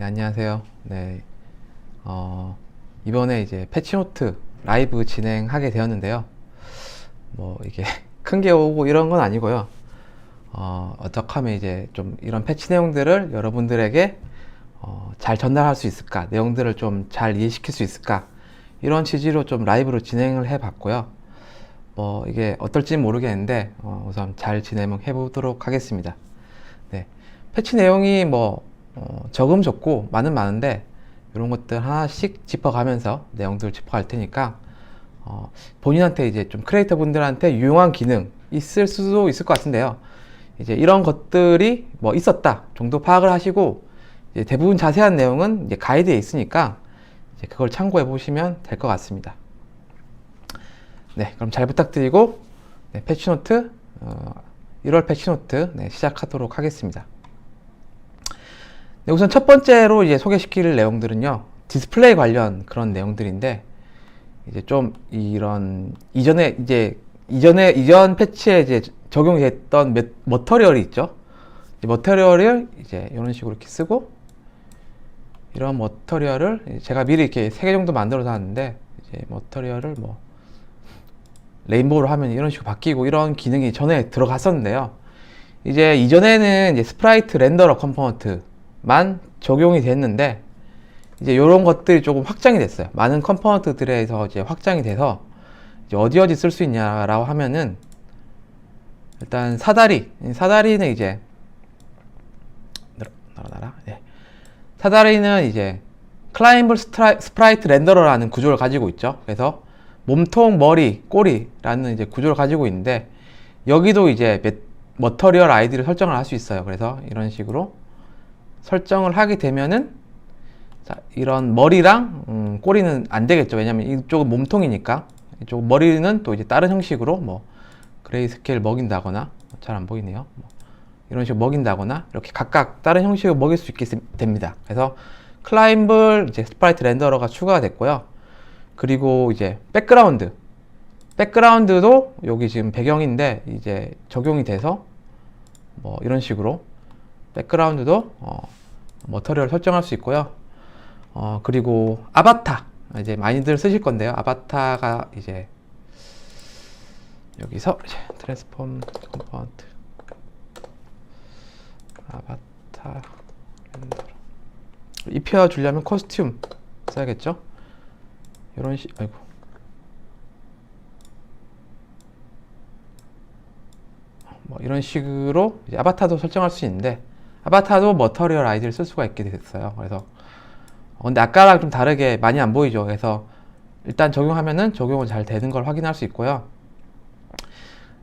안녕하세요. 이번에 이제 패치노트 라이브 진행하게 되었는데요. 뭐 이게 큰 게 오고 이런 건 아니고요. 어떻게 하면 이제 좀 이런 패치 내용들을 여러분들에게 잘 전달할 수 있을까, 내용들을 좀 잘 이해시킬 수 있을까, 이런 취지로 좀 라이브로 진행을 해 봤고요. 뭐 이게 어떨지 모르겠는데 우선 잘 진행해 보도록 하겠습니다. 네. 패치 내용이 뭐 적음 적고 많은데 이런 것들 하나씩 짚어가면서 내용들을 짚어갈 테니까 본인한테 이제 좀 크리에이터 분들한테 유용한 기능 있을 수도 있을 것 같은데요. 이제 이런 것들이 뭐 있었다 정도 파악을 하시고, 이제 대부분 자세한 내용은 이제 가이드에 있으니까 이제 그걸 참고해 보시면 될 것 같습니다. 네, 그럼 잘 부탁드리고 패치노트 1월 패치노트 시작하도록 하겠습니다. 네, 우선 첫 번째로 이제 소개시킬 내용들은요, 디스플레이 관련 그런 내용들인데, 이제 좀 이런 이전 패치에 이제 적용이 됐던 머터리얼이 있죠. 머터리얼을 이제 이런 식으로 이렇게 쓰고, 이런 머터리얼을 제가 미리 이렇게 3개 정도 만들어 놨는데, 이제 머터리얼을 뭐 레인보우로 하면 이런 식으로 바뀌고, 이런 기능이 전에 들어갔었는데요. 이제 이전에는 이제 스프라이트 렌더러 컴포넌트만 적용이 됐는데, 이제 이런 것들이 조금 확장이 됐어요. 많은 컴포넌트들에서 이제 확장이 돼서 이제 어디 쓸 수 있냐라고 하면은, 일단 사다리는 이제 사다리는 이제 클라이블 스프라이트 렌더러라는 구조를 가지고 있죠. 그래서 몸통, 머리, 꼬리라는 이제 구조를 가지고 있는데, 여기도 이제 머터리얼 아이디를 설정을 할 수 있어요. 그래서 이런 식으로 설정을 하게 되면은, 자, 이런 머리랑 꼬리는 안 되겠죠. 왜냐면 이쪽은 몸통이니까. 이쪽 머리는 또 이제 다른 형식으로 뭐 그레이스케일 먹인다거나, 잘 안 보이네요. 뭐 이런 식으로 먹인다거나, 이렇게 각각 다른 형식으로 먹일 수 있게 됩니다. 그래서 클라임블 이제 스프라이트 렌더러가 추가가 됐고요. 그리고 이제 백그라운드도 여기 지금 배경인데 이제 적용이 돼서 뭐 이런 식으로 백그라운드도 머터리얼 설정할 수 있고요. 그리고 아바타, 이제 많이들 쓰실 건데요. 아바타가 이제 여기서 이제 트랜스폼 컴포넌트 아바타 렌더러 입혀 주려면 코스튬 써야겠죠. 이런 뭐 이런 식으로 이제 아바타도 설정할 수 있는데, 아바타도 머터리얼 아이디를 쓸 수가 있게 됐어요. 그래서 근데 아까랑 좀 다르게 많이 안 보이죠. 그래서 일단 적용하면은 적용은 잘 되는 걸 확인할 수 있고요.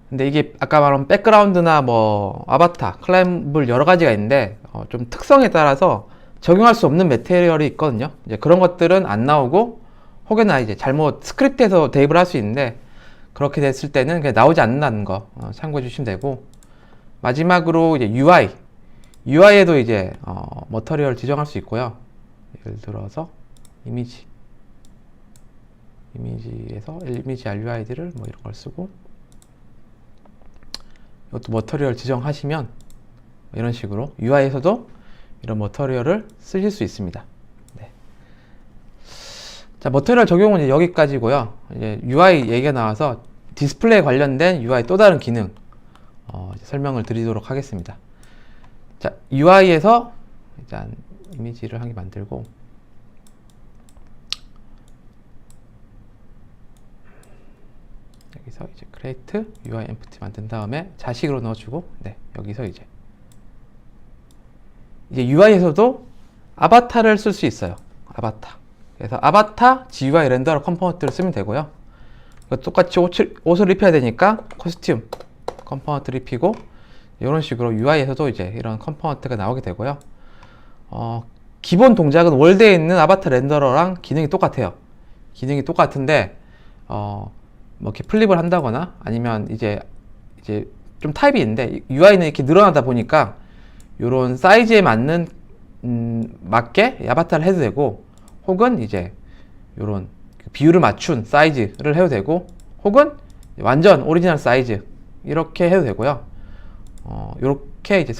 근데 이게 아까 말한 백그라운드나 뭐 아바타, 클라임블 여러 가지가 있는데 좀 특성에 따라서 적용할 수 없는 매테리얼이 있거든요. 이제 그런 것들은 안 나오고, 혹여나 이제 잘못 스크립트에서 대입을 할 수 있는데, 그렇게 됐을 때는 그냥 나오지 않는다는 거 참고해 주시면 되고, 마지막으로 이제 UI에도 이제 머터리얼 지정할 수 있고요. 예를 들어서 이미지에서 이미지 RUID를 뭐 이런 걸 쓰고, 이것도 머터리얼 지정하시면 이런 식으로 UI에서도 이런 머터리얼을 쓰실 수 있습니다. 네. 자, 머터리얼 적용은 이제 여기까지고요. 이제 UI 얘기가 나와서 디스플레이 관련된 UI 또 다른 기능 이제 설명을 드리도록 하겠습니다. 자, UI에서 일단 이미지를 한 개 만들고, 여기서 이제 create UI empty 만든 다음에 자식으로 넣어주고, 여기서 이제 UI에서도 아바타를 쓸 수 있어요. 아바타. 그래서 아바타 GUI 렌더러 컴포넌트를 쓰면 되고요. 똑같이 옷을 입혀야 되니까 코스튬 컴포넌트를 입히고, 이런 식으로 UI에서도 이제 이런 컴포넌트가 나오게 되고요. 기본 동작은 월드에 있는 아바타 렌더러랑 기능이 똑같아요. 기능이 똑같은데 뭐 이렇게 플립을 한다거나, 아니면 이제 좀 타입이 있는데, UI는 이렇게 늘어나다 보니까 이런 사이즈에 맞는 맞게 아바타를 해도 되고, 혹은 이제 이런 비율을 맞춘 사이즈를 해도 되고, 혹은 완전 오리지널 사이즈 이렇게 해도 되고요. 이렇게 이제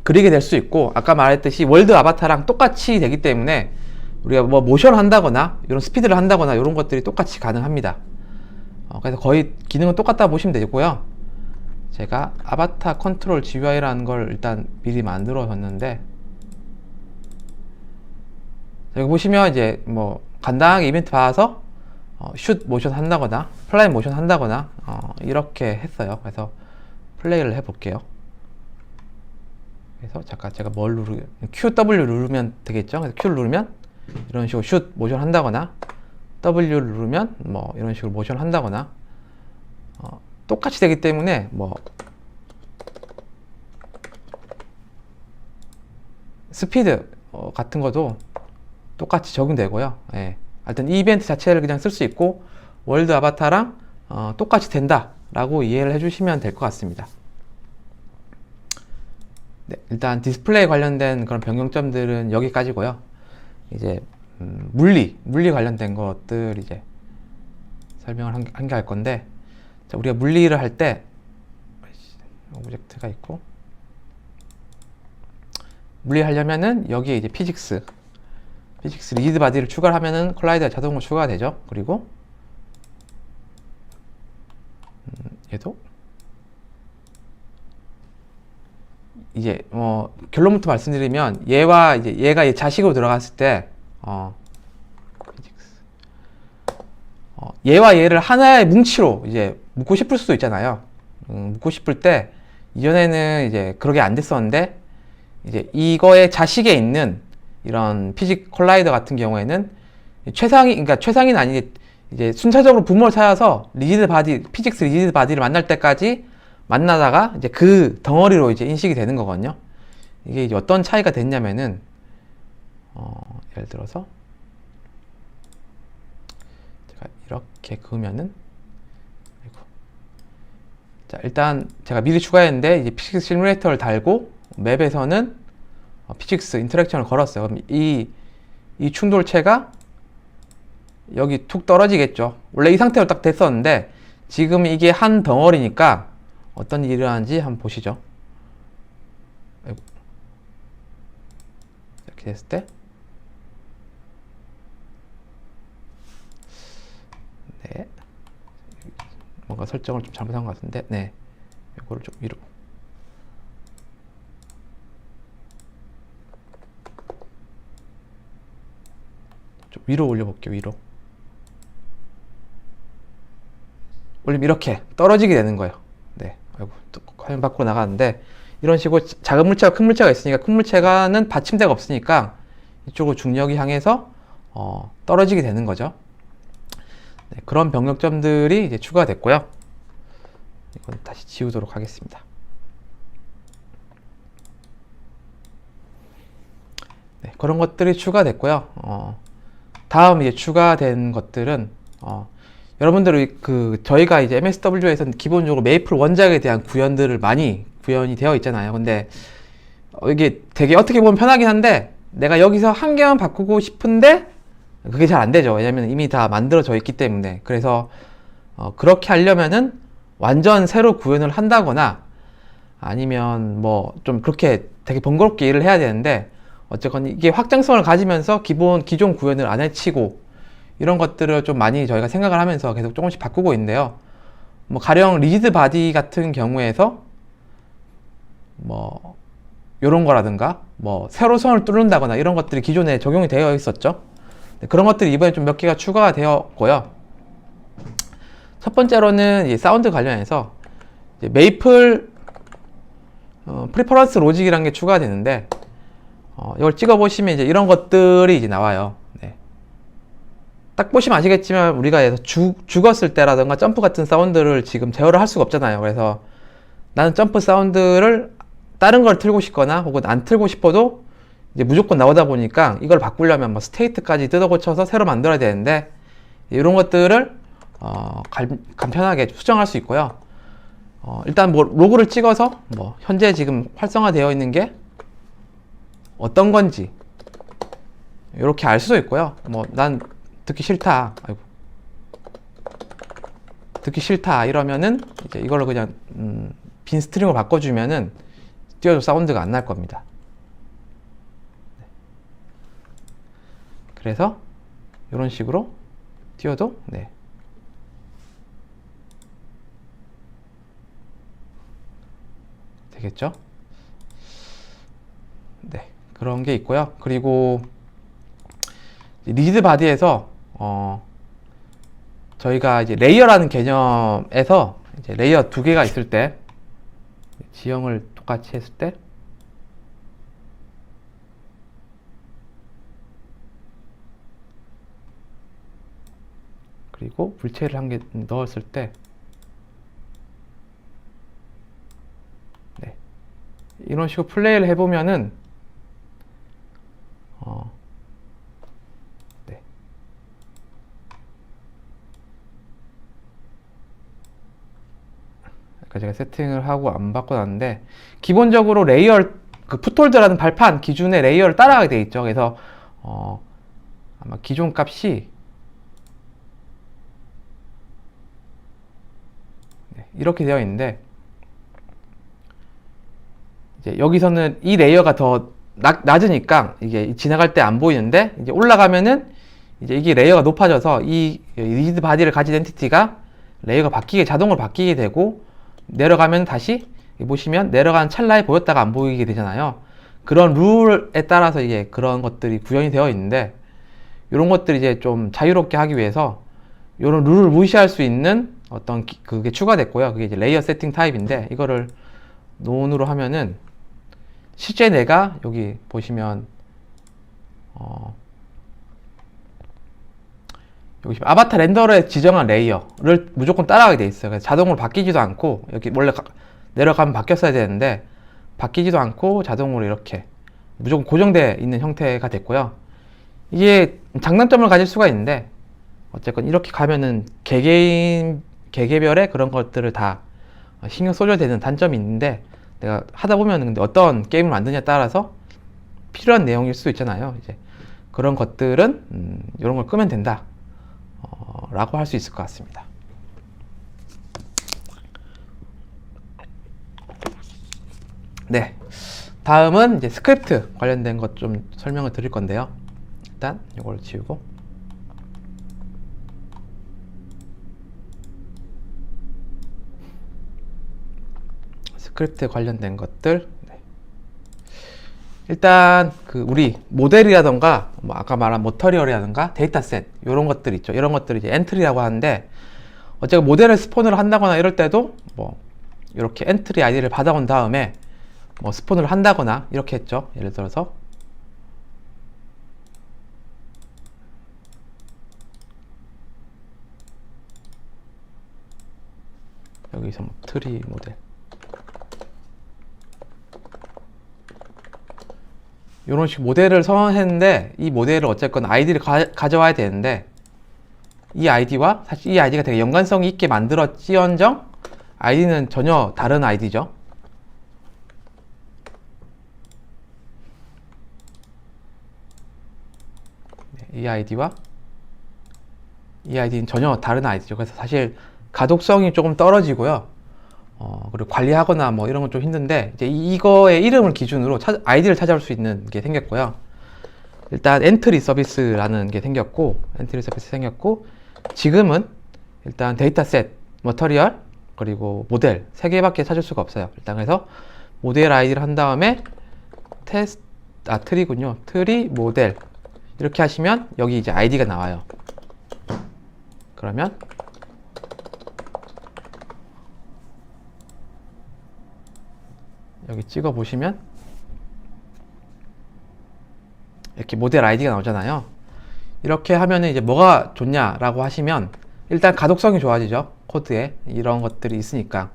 그리게 될 수 있고, 아까 말했듯이 월드 아바타랑 똑같이 되기 때문에 우리가 뭐 모션을 한다거나 이런 스피드를 한다거나 이런 것들이 똑같이 가능합니다. 그래서 거의 기능은 똑같다 보시면 되고요. 제가 아바타 컨트롤 GUI라는 걸 일단 미리 만들어 뒀는데, 여기 보시면 이제 뭐 간단하게 이벤트 봐서 슛 모션 한다거나 플라이 모션 한다거나 이렇게 했어요. 그래서 플레이를 해 볼게요. 그래서 잠깐 제가 뭘 QW 누르면 되겠죠. 그래서 Q를 누르면 이런 식으로 슛 모션 한다거나, W를 누르면 뭐 이런 식으로 모션 한다거나, 똑같이 되기 때문에 뭐 스피드 같은 것도 똑같이 적용되고요. 예. 하여튼 이 이벤트 자체를 그냥 쓸 수 있고 월드 아바타랑 똑같이 된다 라고 이해를 해주시면 될 것 같습니다. 네, 일단 디스플레이 관련된 그런 변경점들은 여기까지고요. 이제 물리 관련된 것들 이제 설명을 한 개 할 건데, 자, 우리가 물리를 할 때 오브젝트가 있고, 물리 하려면은 여기에 이제 피직스 리지드 바디를 추가를 하면은 콜라이더가 자동으로 추가가 되죠. 그리고 얘도 이제 결론부터 말씀드리면 얘가 얘 자식으로 들어갔을 때 얘와 얘를 하나의 뭉치로 이제 묶고 싶을 수도 있잖아요. 묶고 싶을 때 이전에는 이제 그러게 안 됐었는데, 이제 이거의 자식에 있는 이런 피직 콜라이더 같은 경우에는 최상위는 아니게 이제 순차적으로 부모를 찾아서 피직스 리지드 바디를 만날 때까지 만나다가 이제 그 덩어리로 이제 인식이 되는 거거든요. 이게 이제 어떤 차이가 됐냐면은 예를 들어서 제가 이렇게 그으면은, 자, 일단 제가 미리 추가했는데 이제 피직스 시뮬레이터를 달고 맵에서는 피직스 인터랙션을 걸었어요. 그럼 이 충돌체가 여기 툭 떨어지겠죠. 원래 이 상태로 딱 됐었는데 지금 이게 한 덩어리니까 어떤 일이 일어나는지 한번 보시죠. 이렇게 됐을 때, 네, 뭔가 설정을 좀 잘못한 것 같은데, 네, 이거를 좀 위로, 좀 위로 올려볼게요. 위로 올리면 이렇게 떨어지게 되는 거예요. 네, 아이고, 또 화면 밖으로 나가는데, 이런 식으로 작은 물체와 큰 물체가 있으니까 큰 물체가는 받침대가 없으니까 이쪽으로 중력이 향해서 떨어지게 되는 거죠. 네, 그런 변경점들이 이제 추가됐고요. 이건 다시 지우도록 하겠습니다. 네, 그런 것들이 추가됐고요. 다음 이제 추가된 것들은 여러분들 저희가 이제 MSW에서는 기본적으로 메이플 원작에 대한 구현들을 많이 구현이 되어 있잖아요. 근데 이게 되게 어떻게 보면 편하긴 한데, 내가 여기서 한 개만 바꾸고 싶은데 그게 잘 안 되죠. 왜냐면 이미 다 만들어져 있기 때문에. 그래서 그렇게 하려면은 완전 새로 구현을 한다거나 아니면 뭐 좀 그렇게 되게 번거롭게 일을 해야 되는데, 어쨌건 이게 확장성을 가지면서 기존 구현을 안 해치고 이런 것들을 좀 많이 저희가 생각을 하면서 계속 조금씩 바꾸고 있는데요. 뭐 가령 리지드 바디 같은 경우에서 뭐 요런 거라든가 뭐 세로선을 뚫는다거나 이런 것들이 기존에 적용이 되어 있었죠. 그런 것들이 이번에 좀 몇 개가 추가가 되었고요. 첫 번째로는 이제 사운드 관련해서 이제 메이플 프리퍼런스 로직이라는 게 추가가 되는데, 이걸 찍어보시면 이제 이런 것들이 이제 나와요. 네. 딱 보시면 아시겠지만 우리가 죽었을 때라든가 점프 같은 사운드를 지금 제어를 할 수가 없잖아요. 그래서 나는 점프 사운드를 다른 걸 틀고 싶거나 혹은 안 틀고 싶어도 이제 무조건 나오다 보니까 이걸 바꾸려면 뭐 스테이트까지 뜯어 고쳐서 새로 만들어야 되는데, 이런 것들을 간편하게 수정할 수 있고요. 일단 뭐 로고를 찍어서 뭐 현재 지금 활성화되어 있는 게 어떤 건지 이렇게 알 수도 있고요. 뭐 난 듣기 싫다, 아이고, 듣기 싫다 이러면은 이제 이걸로 그냥 빈 스트링으로 바꿔주면은 띄워도 사운드가 안 날 겁니다. 그래서 이런 식으로 띄워도 네. 되겠죠? 네, 그런 게 있고요. 그리고 리드 바디에서 저희가 이제 레이어라는 개념에서 이제 레이어 두 개가 있을 때 지형을 똑같이 했을 때 그리고 물체를 한 개 넣었을 때 네. 이런 식으로 플레이를 해보면은 네. 아까 제가 세팅을 하고 안 바꿔놨는데 기본적으로 레이어 그 풋홀드라는 발판 기준의 레이어를 따라가게 돼 있죠. 그래서 아마 기존 값이 이렇게 되어 있는데 이제 여기서는 이 레이어가 더 낮으니까 이게 지나갈 때 안 보이는데 이제 올라가면은 이제 이게 레이어가 높아져서 이 리드 바디를 가진 엔티티가 레이어가 자동으로 바뀌게 되고 내려가면 다시 보시면 내려가는 찰나에 보였다가 안 보이게 되잖아요. 그런 룰에 따라서 이게 그런 것들이 구현이 되어 있는데 이런 것들이 이제 좀 자유롭게 하기 위해서 이런 룰을 무시할 수 있는 어떤 그게 추가됐고요. 그게 이제 레이어 세팅 타입인데 이거를 논으로 하면은 실제 내가 여기 보시면 여기 아바타 렌더러에 지정한 레이어를 무조건 따라가게 돼 있어요. 그래서 자동으로 바뀌지도 않고 여기 원래 내려가면 바뀌었어야 되는데 바뀌지도 않고 자동으로 이렇게 무조건 고정되어 있는 형태가 됐고요. 이게 장단점을 가질 수가 있는데 어쨌건 이렇게 가면은 개개별의 그런 것들을 다 신경 써줘야 되는 단점이 있는데 내가 하다 보면 근데 어떤 게임을 만드냐에 따라서 필요한 내용일 수 있잖아요. 이제 그런 것들은 이런 걸 끄면 된다 라고 할 수 있을 것 같습니다. 네, 다음은 이제 스크립트 관련된 것 좀 설명을 드릴 건데요. 일단 이걸 지우고 스크립트 관련된 것들 네. 일단 그 우리 모델이라던가 뭐 아까 말한 모터리얼이라던가 데이터셋 이런 것들 있죠. 이런 것들이 이제 엔트리라고 하는데 어쨌든 모델을 스폰을 한다거나 이럴 때도 뭐 이렇게 엔트리 아이디를 받아온 다음에 뭐 스폰을 한다거나 이렇게 했죠. 예를 들어서 여기서 뭐 트리 모델 이런 식으로 모델을 선언했는데 이 모델을 어쨌건 아이디를 가져와야 되는데 이 아이디와 사실 이 아이디가 되게 연관성이 있게 만들었지언정 아이디는 전혀 다른 아이디죠. 이 아이디와 이 아이디는 전혀 다른 아이디죠. 그래서 사실 가독성이 조금 떨어지고요. 그리고 관리하거나 뭐 이런 건 좀 힘든데 이제 이거의 이름을 기준으로 아이디를 찾아올 수 있는 게 생겼고요. 일단 엔트리 서비스라는 게 생겼고 지금은 일단 데이터셋, 머터리얼 그리고 모델 3개밖에 찾을 수가 없어요. 일단 그래서 모델 아이디를 한 다음에 트리군요. 트리 모델 이렇게 하시면 여기 이제 아이디가 나와요. 그러면 여기 찍어 보시면 이렇게 모델 아이디가 나오잖아요. 이렇게 하면은 이제 뭐가 좋냐라고 하시면 일단 가독성이 좋아지죠. 코드에 이런 것들이 있으니까.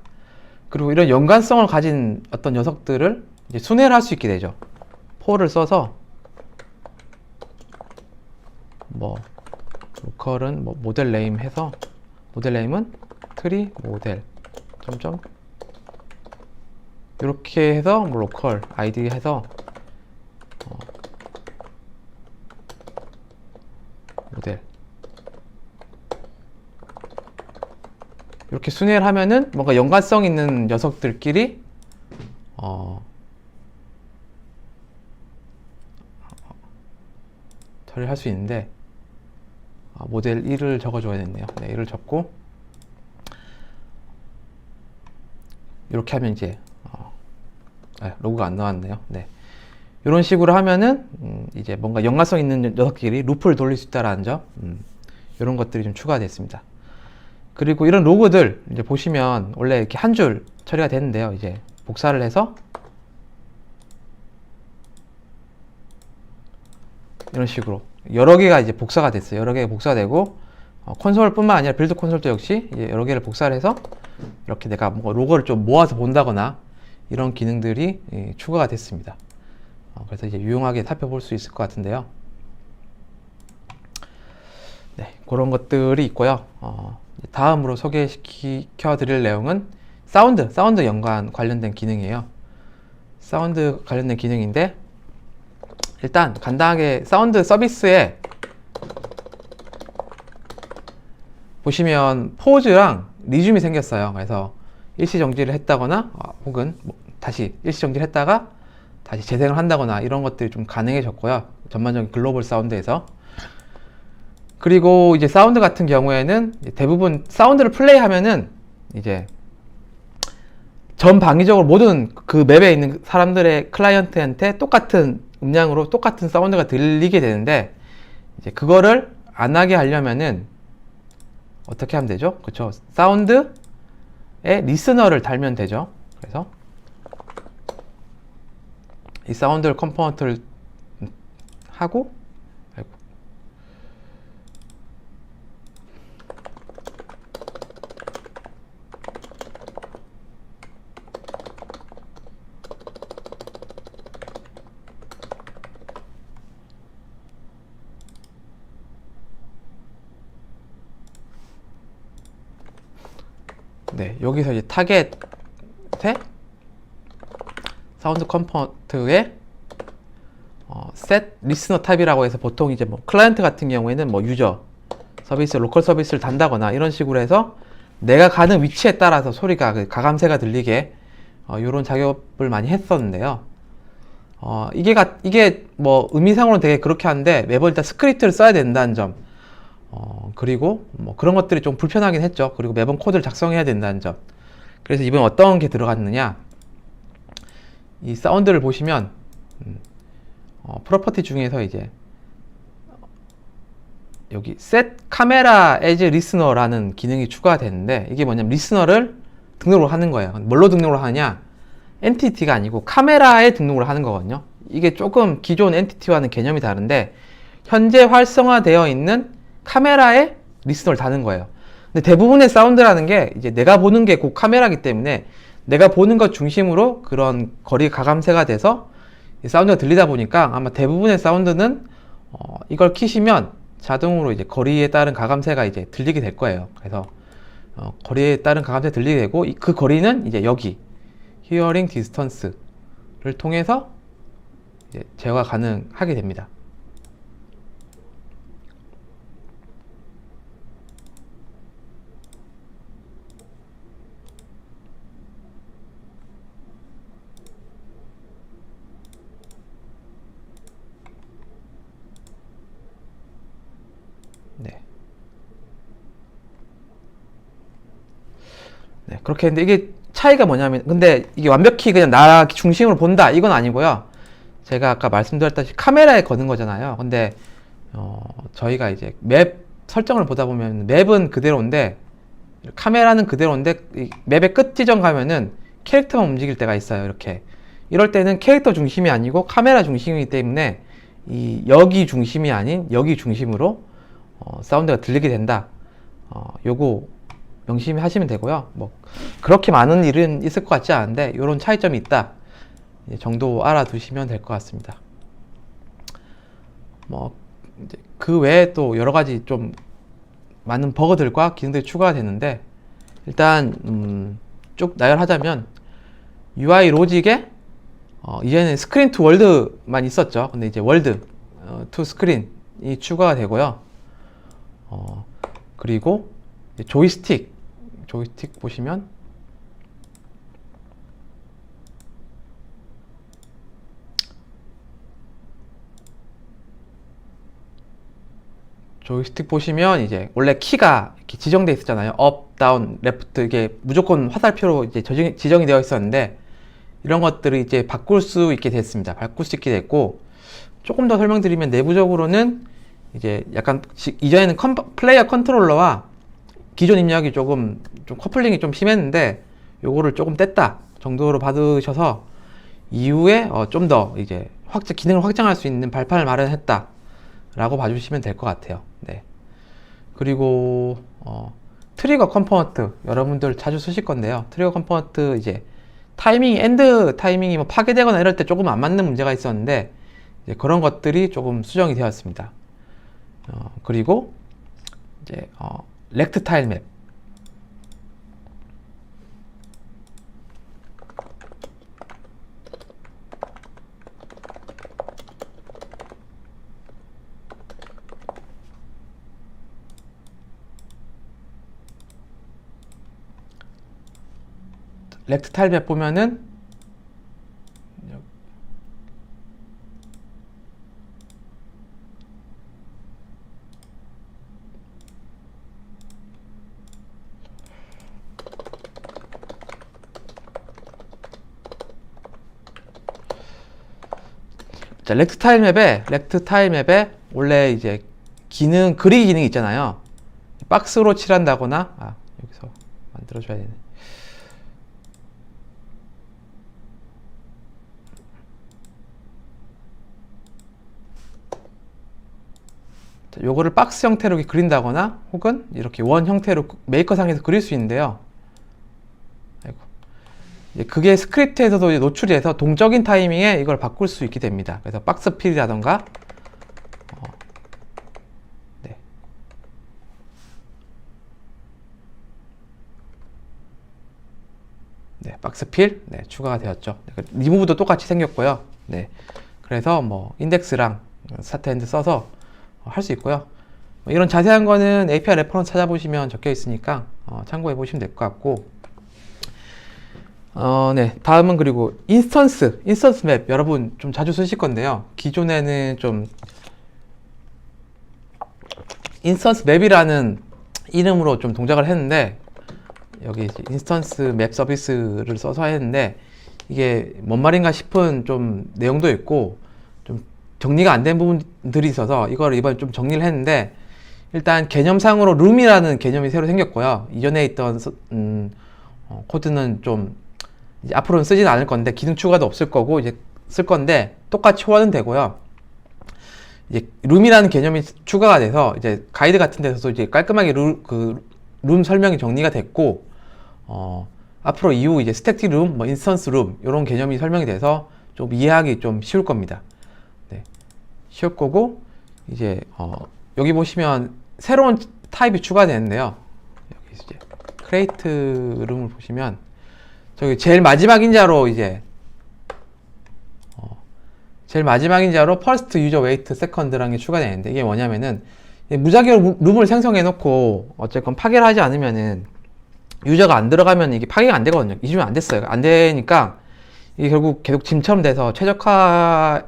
그리고 이런 연관성을 가진 어떤 녀석들을 이제 순회를 할 수 있게 되죠. for를 써서 뭐 로컬은 뭐 모델 네임 해서 모델 네임은 트리 모델 점점 이렇게 해서 뭐 로컬 아이디 해서 모델 이렇게 순회를 하면은 뭔가 연관성 있는 녀석들끼리 처리할 수 있는데 모델 1을 적어줘야 됐네요. 네, 1을 적고 이렇게 하면 이제 로그가 안 나왔네요. 네, 이런 식으로 하면은 이제 뭔가 연관성 있는 녀석끼리 루프를 돌릴 수 있다라는 점, 이런 것들이 좀 추가됐습니다. 그리고 이런 로그들 이제 보시면 원래 이렇게 한 줄 처리가 되는데요. 이제 복사를 해서 이런 식으로 여러 개가 이제 복사가 됐어요. 여러 개가 복사가 되고 콘솔뿐만 아니라 빌드 콘솔도 역시 이제 여러 개를 복사를 해서 이렇게 내가 뭔가 로고를 좀 모아서 본다거나 이런 기능들이 추가가 됐습니다. 그래서 이제 유용하게 살펴볼 수 있을 것 같은데요. 네, 그런 것들이 있고요. 다음으로 소개시켜 드릴 내용은 사운드 연관 관련된 기능이에요. 사운드 관련된 기능인데, 일단 간단하게 사운드 서비스에 보시면 포즈랑 리즘이 생겼어요. 그래서 일시 정지를 했다거나 혹은 다시 일시 정지를 했다가 다시 재생을 한다거나 이런 것들이 좀 가능해졌고요. 전반적인 글로벌 사운드에서. 그리고 이제 사운드 같은 경우에는 대부분 사운드를 플레이하면은 이제 전방위적으로 모든 그 맵에 있는 사람들의 클라이언트한테 똑같은 음량으로 똑같은 사운드가 들리게 되는데, 이제 그거를 안 하게 하려면은 어떻게 하면 되죠? 그쵸? 사운드에 리스너를 달면 되죠. 그래서 이 사운드 컴포넌트를 하고, 네, 여기서 이제 타겟에 사운드 컴포넌트에 set listener tab이라고 해서 보통 이제 뭐 클라이언트 같은 경우에는 뭐 유저 서비스, 로컬 서비스를 단다거나 이런 식으로 해서 내가 가는 위치에 따라서 소리가 가감새가 들리게 이런 작업을 많이 했었는데요. 이게 뭐 의미상으로는 되게 그렇게 하는데 매번 일단 스크립트를 써야 된다는 점, 그리고 뭐 그런 것들이 좀 불편하긴 했죠. 그리고 매번 코드를 작성해야 된다는 점. 그래서 이번에 어떤 게 들어갔느냐, 이 사운드를 보시면 프로퍼티 중에서 이제 여기 set camera as listener라는 기능이 추가되는데, 이게 뭐냐면 리스너를 등록을 하는 거예요. 뭘로 등록을 하냐, 엔티티가 아니고 카메라에 등록을 하는 거거든요. 이게 조금 기존 엔티티와는 개념이 다른데, 현재 활성화되어 있는 카메라에 리스너를 다는 거예요. 근데 대부분의 사운드라는 게 이제 내가 보는 게 그 카메라기 때문에 내가 보는 것 중심으로 그런 거리 가감새가 돼서 사운드가 들리다 보니까 아마 대부분의 사운드는 이걸 키시면 자동으로 이제 거리에 따른 가감새가 이제 들리게 될 거예요. 그래서 거리에 따른 가감새 들리게 되고, 그 거리는 이제 여기 hearing distance를 통해서 이제 제어가 가능하게 됩니다. 네, 그렇게 했는데 이게 차이가 뭐냐면, 근데 이게 완벽히 그냥 나 중심으로 본다 이건 아니고요. 제가 아까 말씀드렸다시피 카메라에 거는 거잖아요. 근데 저희가 이제 맵 설정을 보다 보면 맵은 그대로인데 카메라는 그대로인데 이 맵의 끝 지점 가면은 캐릭터만 움직일 때가 있어요. 이렇게 이럴 때는 캐릭터 중심이 아니고 카메라 중심이기 때문에 이 여기 중심이 아닌 여기 중심으로 사운드가 들리게 된다. 요거 명심히 하시면 되고요. 뭐 그렇게 많은 일은 있을 것 같지 않은데 이런 차이점이 있다 정도 알아두시면 될 것 같습니다. 뭐 이제 그 외에 또 여러 가지 좀 많은 버그들과 기능들이 추가가 됐는데, 일단 쭉 나열하자면 UI 로직에 이제는 스크린 투 월드만 있었죠. 근데 이제 월드 투 스크린이 추가가 되고요. 그리고 조이스틱 보시면 조이스틱 보시면 이제 원래 키가 이렇게 지정되어 있었잖아요. 업, 다운, 레프트 이게 무조건 화살표로 이제 지정이 되어 있었는데 이런 것들을 이제 바꿀 수 있게 됐습니다. 바꿀 수 있게 됐고 조금 더 설명드리면 내부적으로는 이제 약간 이전에는 플레이어 컨트롤러와 기존 입력이 좀 커플링이 좀 심했는데 요거를 조금 뗐다 정도로 받으셔서 이후에 좀 더 이제 기능을 확장할 수 있는 발판을 마련했다 라고 봐주시면 될 것 같아요. 네. 그리고 트리거 컴포넌트 여러분들 자주 쓰실 건데요. 트리거 컴포넌트 이제 엔드 타이밍이 뭐 파괴되거나 이럴 때 조금 안 맞는 문제가 있었는데 이제 그런 것들이 조금 수정이 되었습니다. 그리고 이제 렉트 타일 맵 렉트 타일 맵 보면은 자, 렉트 타일 맵에 원래 이제 그리기 기능이 있잖아요. 박스로 칠한다거나 여기서 만들어줘야 되네. 요거를 박스 형태로 이렇게 그린다거나 혹은 이렇게 원 형태로 메이커상에서 그릴 수 있는데요. 아이고. 그게 스크립트에서도 이제 노출이 돼서 동적인 타이밍에 이걸 바꿀 수 있게 됩니다. 그래서 박스 필이라던가 네. 네, 박스 필 추가가 되었죠. 리무브도 똑같이 생겼고요. 네. 그래서 뭐 인덱스랑 스타트 엔드 써서 할 수 있고요. 이런 자세한 거는 API 레퍼런스 찾아보시면 적혀 있으니까 참고해 보시면 될 것 같고 네. 다음은 그리고 인스턴스 맵 여러분 좀 자주 쓰실 건데요. 기존에는 좀 인스턴스 맵이라는 이름으로 좀 동작을 했는데 여기 이제 인스턴스 맵 서비스를 써서 했는데 이게 뭔 말인가 싶은 좀 내용도 있고 좀 정리가 안 된 부분들이 있어서 이걸 이번에 좀 정리를 했는데 일단 개념상으로 룸이라는 개념이 새로 생겼고요. 이전에 있던 코드는 좀 이제 앞으로는 쓰지는 않을 건데 기능 추가도 없을 거고 이제 쓸 건데 똑같이 호환은 되고요. 이제 룸이라는 개념이 추가가 돼서 이제 가이드 같은 데서도 이제 깔끔하게 룸 설명이 정리가 됐고 앞으로 이후 이제 스태틱 룸, 뭐 인스턴스 룸 이런 개념이 설명이 돼서 좀 이해하기 좀 쉬울 겁니다. 네. 쉬울 거고 이제 여기 보시면 새로운 타입이 추가되는데요. 여기 이제 크레이트 룸을 보시면 저기 제일 마지막 인자로 퍼스트 유저 웨이트 세컨드라는 게 추가되는데 이게 뭐냐면은 무작위로 룸을 생성해 놓고 어쨌건 파괴를 하지 않으면은 유저가 안 들어가면 이게 파괴가 안 되거든요. 이주면 안 됐어요. 안 되니까 이게 결국 계속 짐처럼 돼서 최적화에서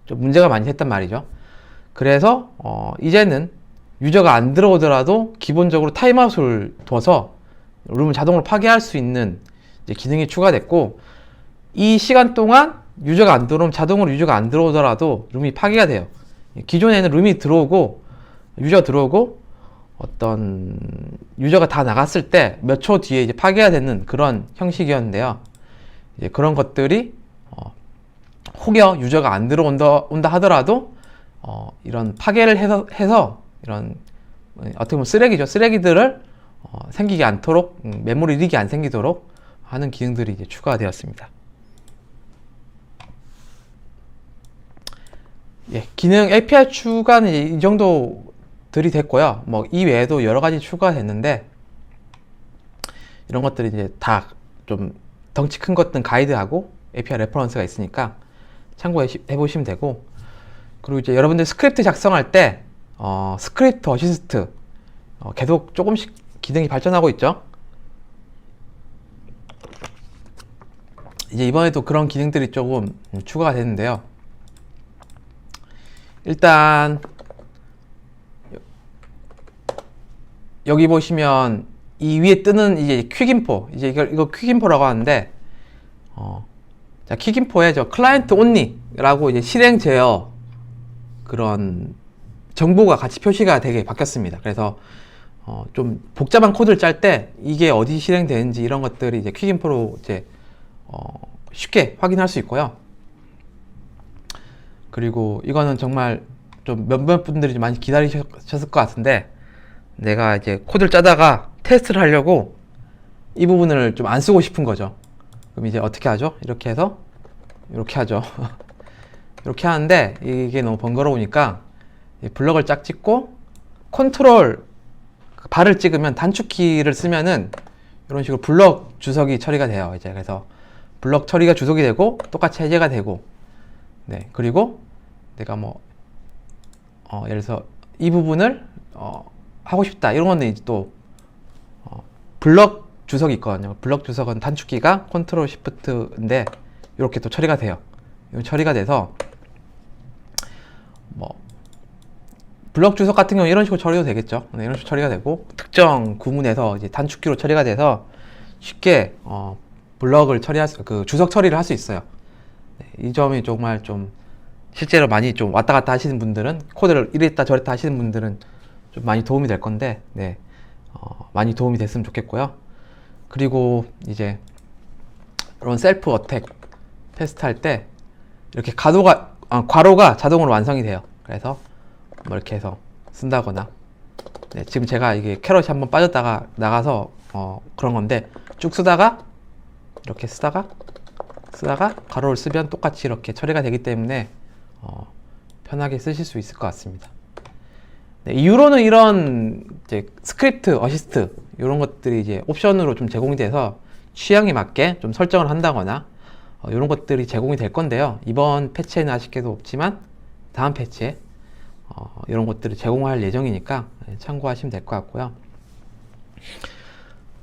좀 문제가 많이 됐단 말이죠. 그래서 이제는 유저가 안 들어오더라도 기본적으로 타임아웃을 둬서 룸을 자동으로 파괴할 수 있는 이제 기능이 추가됐고 이 시간 동안 유저가 안 들어오면 자동으로 유저가 안 들어오더라도 룸이 파괴가 돼요. 기존에는 룸이 들어오고 유저 들어오고 어떤 유저가 다 나갔을 때 몇 초 뒤에 이제 파괴가 되는 그런 형식이었는데요. 이제 그런 것들이 혹여 유저가 안 들어온다 하더라도 이런 파괴를 해서 이런 어떻게 보면 쓰레기죠. 쓰레기들을 생기지 않도록 메모리 리익이 안 생기도록 하는 기능들이 이제 추가가 되었습니다. 예, 기능 API 추가는 이 정도들이 됐고요. 뭐 이 외에도 여러 가지 추가가 됐는데 이런 것들이 이제 다 좀 덩치 큰 것들은 가이드하고 API 레퍼런스가 있으니까 참고해 보시면 되고 그리고 이제 여러분들 스크립트 작성할 때 스크립트 어시스트 계속 조금씩 기능이 발전하고 있죠. 이제 이번에도 그런 기능들이 조금 추가가 되는데요. 일단 여기 보시면 이 위에 뜨는 이제 퀵인포, 이제 이거 퀵인포라고 하는데, 자, 퀵인포에 저 클라이언트 온리라고 이제 실행 제어 그런 정보가 같이 표시가 되게 바뀌었습니다. 그래서 좀 복잡한 코드를 짤 때 이게 어디 실행되는지 이런 것들이 이제 퀵인포로 이제 쉽게 확인할 수 있고요. 그리고 이거는 정말 좀 몇몇 분들이 좀 많이 기다리셨을 것 같은데, 내가 이제 코드를 짜다가 테스트를 하려고 이 부분을 좀 안 쓰고 싶은 거죠. 그럼 이제 어떻게 하죠? 이렇게 해서 이렇게 하죠. 이렇게 하는데 이게 너무 번거로우니까 블럭을 짝 찍고 컨트롤 바를 찍으면 단축키를 쓰면은 이런 식으로 블럭 주석이 처리가 돼요. 이제 그래서 블럭 처리가 주석이 되고 똑같이 해제가 되고, 네, 그리고 내가 뭐 예를 들어서 이 부분을 하고 싶다 이런 건데 이제 또 블럭 주석이 있거든요. 블럭 주석은 단축키가 컨트롤 시프트인데 이렇게 또 처리가 돼요. 처리가 돼서 뭐 블럭 주석 같은 경우 이런 식으로 처리도 되겠죠. 네, 이런 식으로 처리가 되고, 특정 구문에서 이제 단축키로 처리가 돼서 쉽게 블럭을 처리할 그 주석 처리를 할 수 있어요. 네, 이 점이 정말 좀 실제로 많이 좀 왔다 갔다 하시는 분들은, 코드를 이랬다 저랬다 하시는 분들은 좀 많이 도움이 될 건데, 네, 많이 도움이 됐으면 좋겠고요. 그리고 이제 이런 셀프 어택 테스트 할 때 이렇게 괄호가 자동으로 완성이 돼요. 그래서 뭐 이렇게 해서 쓴다거나, 네, 지금 제가 이게 캐럿이 한번 빠졌다가 나가서 그런 건데, 쭉 쓰다가 이렇게 쓰다가 괄호를 쓰면 똑같이 이렇게 처리가 되기 때문에 편하게 쓰실 수 있을 것 같습니다. 네, 이후로는 이런 이제 스크립트 어시스트 이런 것들이 이제 옵션으로 좀 제공이 돼서 취향에 맞게 좀 설정을 한다거나 이런 것들이 제공이 될 건데요. 이번 패치에는 아쉽게도 없지만 다음 패치에 이런 것들을 제공할 예정이니까 참고하시면 될 것 같고요.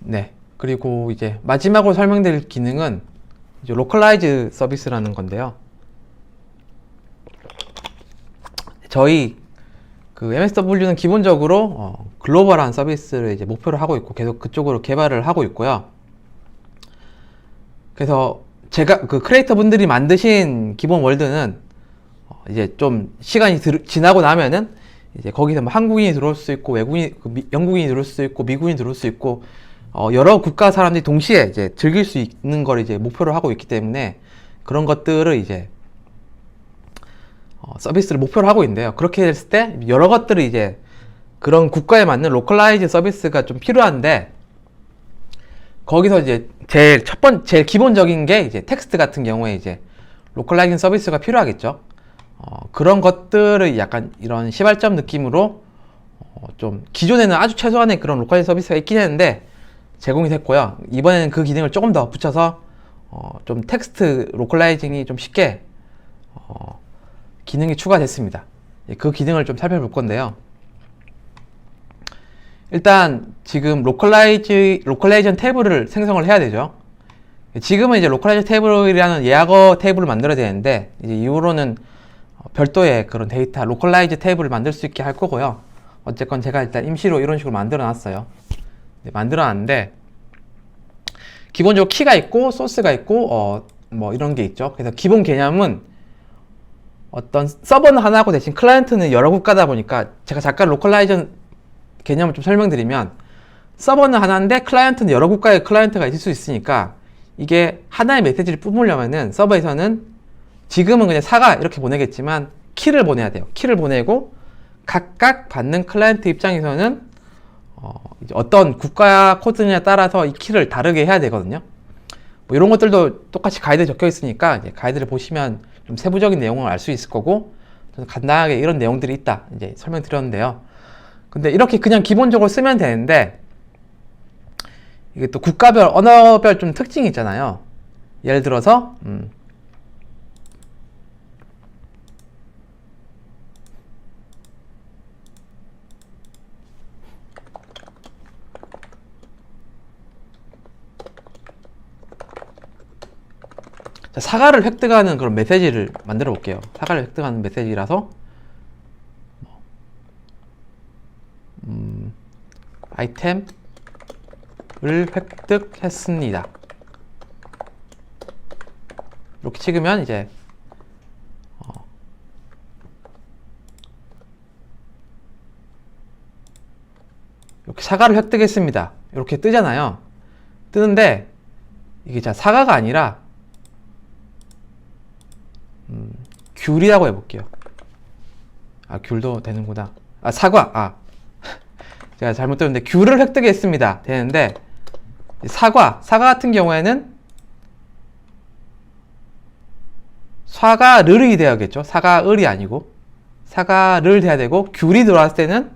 네, 그리고 이제 마지막으로 설명드릴 기능은 이제 로컬라이즈 서비스라는 건데요. 저희 그 MSW는 기본적으로 글로벌한 서비스를 이제 목표로 하고 있고 계속 그쪽으로 개발을 하고 있고요. 그래서 제가 그 크리에이터 분들이 만드신 기본 월드는 이제 좀 시간이 지나고 나면은 이제 거기서 뭐 한국인이 들어올 수 있고 외국인, 영국인이 들어올 수 있고 미국인이 들어올 수 있고 여러 국가 사람들이 동시에 이제 즐길 수 있는 걸 이제 목표로 하고 있기 때문에 그런 것들을 이제 서비스를 목표로 하고 있는데요. 그렇게 됐을 때 여러 것들을 이제 그런 국가에 맞는 로컬라이즈 서비스가 좀 필요한데, 거기서 이제 제일 기본적인 게 이제 텍스트 같은 경우에 이제 로컬라이징 서비스가 필요하겠죠. 그런 것들을 약간 이런 시발점 느낌으로 좀 기존에는 아주 최소한의 그런 로컬라이징 서비스가 있긴 했는데 제공이 됐고요. 이번에는 그 기능을 조금 더 붙여서 좀 텍스트 로컬라이징이 좀 쉽게 기능이 추가됐습니다. 그 기능을 좀 살펴볼 건데요. 일단 지금 로컬라이전 테이블을 생성을 해야 되죠. 지금은 이제 로컬라이전 테이블이라는 예약어 테이블을 만들어야 되는데, 이제 이후로는 별도의 그런 데이터 로컬라이즈 테이블을 만들 수 있게 할 거고요. 어쨌건 제가 일단 임시로 이런 식으로 만들어 놨어요. 네, 만들어 놨는데 기본적으로 키가 있고 소스가 있고 뭐 이런 게 있죠. 그래서 기본 개념은 어떤 서버는 하나고 대신 클라이언트는 여러 국가다 보니까, 제가 잠깐 로컬라이전 개념을 좀 설명드리면, 서버는 하나인데 클라이언트는 여러 국가의 클라이언트가 있을 수 있으니까 이게 하나의 메시지를 뿜으려면은 서버에서는 지금은 그냥 사과 이렇게 보내겠지만 키를 보내야 돼요. 키를 보내고 각각 받는 클라이언트 입장에서는 이제 어떤 국가 코드냐에 따라서 이 키를 다르게 해야 되거든요. 뭐 이런 것들도 똑같이 가이드에 적혀 있으니까 이제 가이드를 보시면 좀 세부적인 내용을 알 수 있을 거고, 저는 간단하게 이런 내용들이 있다 이제 설명드렸는데요. 근데 이렇게 그냥 기본적으로 쓰면 되는데, 이게 또 국가별 언어별 좀 특징이 있잖아요. 예를 들어서 자, 사과를 획득하는 그런 메시지를 만들어 볼게요. 사과를 획득하는 메시지라서 아이템을 획득했습니다. 이렇게 찍으면 이제 이렇게 사과를 획득했습니다. 이렇게 뜨잖아요. 뜨는데 이게 자 사과가 아니라 귤이라고 해볼게요. 아, 귤도 되는구나. 아, 사과. 제가 잘못 들었는데 귤을 획득했습니다. 되는데 사과 같은 경우에는 사과를이 돼야겠죠. 사과을이 아니고 사과를 돼야 되고, 귤이 들어왔을 때는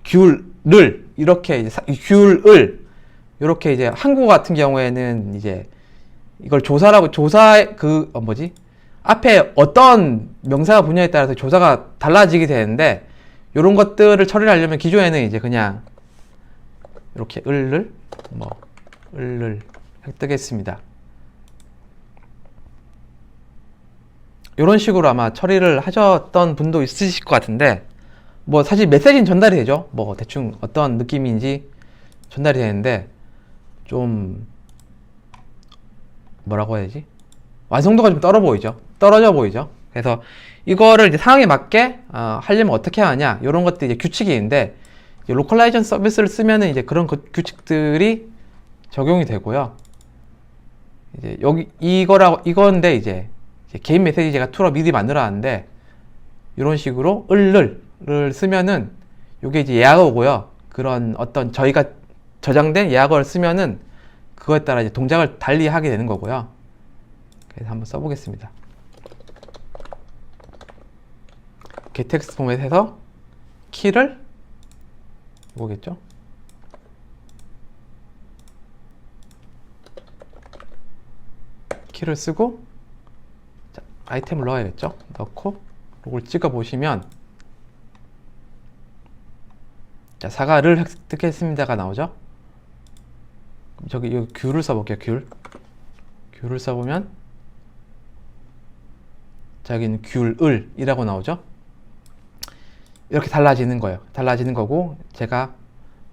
귤을 이렇게 이제 귤을 이렇게 이제 한국어 같은 경우에는 이제 이걸 조사 앞에 어떤 명사가 붙냐에 따라서 조사가 달라지게 되는데, 이런 것들을 처리를 하려면 기존에는 이제 그냥 이렇게 을을 획득했습니다. 이런 식으로 아마 처리를 하셨던 분도 있으실 것 같은데, 뭐 사실 메시지는 전달이 되죠. 뭐 대충 어떤 느낌인지 전달이 되는데, 좀 뭐라고 해야 되지? 완성도가 좀 떨어져 보이죠. 그래서 이거를 이제 상황에 맞게 하려면 어떻게 하냐, 이런 것들이 이제 규칙이 있는데, 이제 로컬라이제이션 서비스를 쓰면은 이제 그런 규칙들이 적용이 되고요. 이제 여기 이건데 이제 개인 메시지 제가 툴을 미리 만들어놨는데, 이런 식으로 을을 쓰면은 이게 이제 예약어고요. 그런 어떤 저희가 저장된 예약어를 쓰면은 그거에 따라 이제 동작을 달리 하게 되는 거고요. 그래서 한번 써보겠습니다. getText 포맷에서 키를 이거겠죠? 키를 쓰고, 자, 아이템을 넣어야겠죠? 넣고 이걸 찍어 보시면, 자, 사과를 획득했습니다가 나오죠? 저기 이 귤을 써볼게요. 귤을 써보면, 자, 여기는 귤을이라고 나오죠? 이렇게 달라지는 거예요. 달라지는 거고, 제가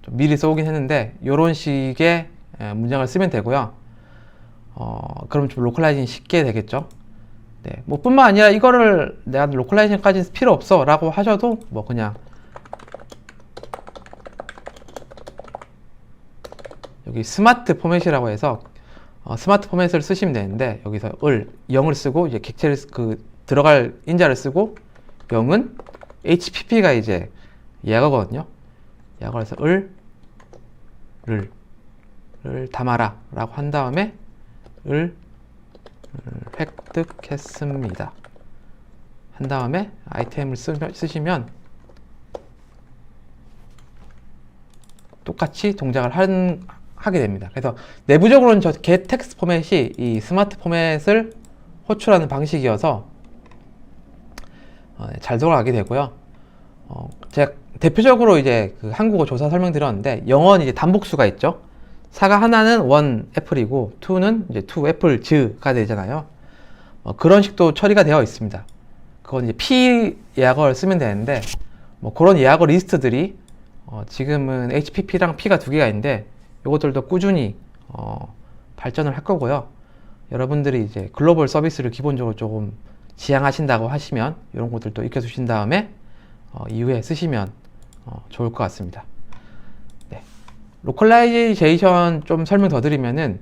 좀 미리 써오긴 했는데 이런 식의 문장을 쓰면 되고요. 그럼 좀 로컬라이징이 쉽게 되겠죠. 네, 뭐 뿐만 아니라 이거를 내가 로컬라이징까지 필요 없어 라고 하셔도 뭐 그냥 여기 스마트 포맷이라고 해서 스마트 포맷을 쓰시면 되는데, 여기서 0을 쓰고 이제 객체를 들어갈 인자를 쓰고, 0은 HPP가 이제 예약어거든요. 예약어에서 을 담아라 라고 한 다음에 획득했습니다 한 다음에 아이템을 쓰시면 똑같이 동작을 하게 됩니다. 그래서 내부적으로는 저 getText 포맷이 이 스마트 포맷을 호출하는 방식이어서 잘 돌아가게 되고요. 제가 대표적으로 이제 그 한국어 조사 설명드렸는데, 영어는 이제 단복수가 있죠. 사과 하나는 원 애플이고 2는 이제 투 애플즈가 되잖아요. 그런 식도 처리가 되어 있습니다. 그건 이제 P 예약어를 쓰면 되는데, 뭐 그런 예약어 리스트들이 지금은 HPP랑 P가 두 개가 있는데, 이것들도 꾸준히 발전을 할 거고요. 여러분들이 이제 글로벌 서비스를 기본적으로 조금 지향하신다고 하시면 이런 것들도 익혀두신 다음에 이후에 쓰시면 좋을 것 같습니다. 네. 로컬라이제이션 좀 설명 더 드리면은,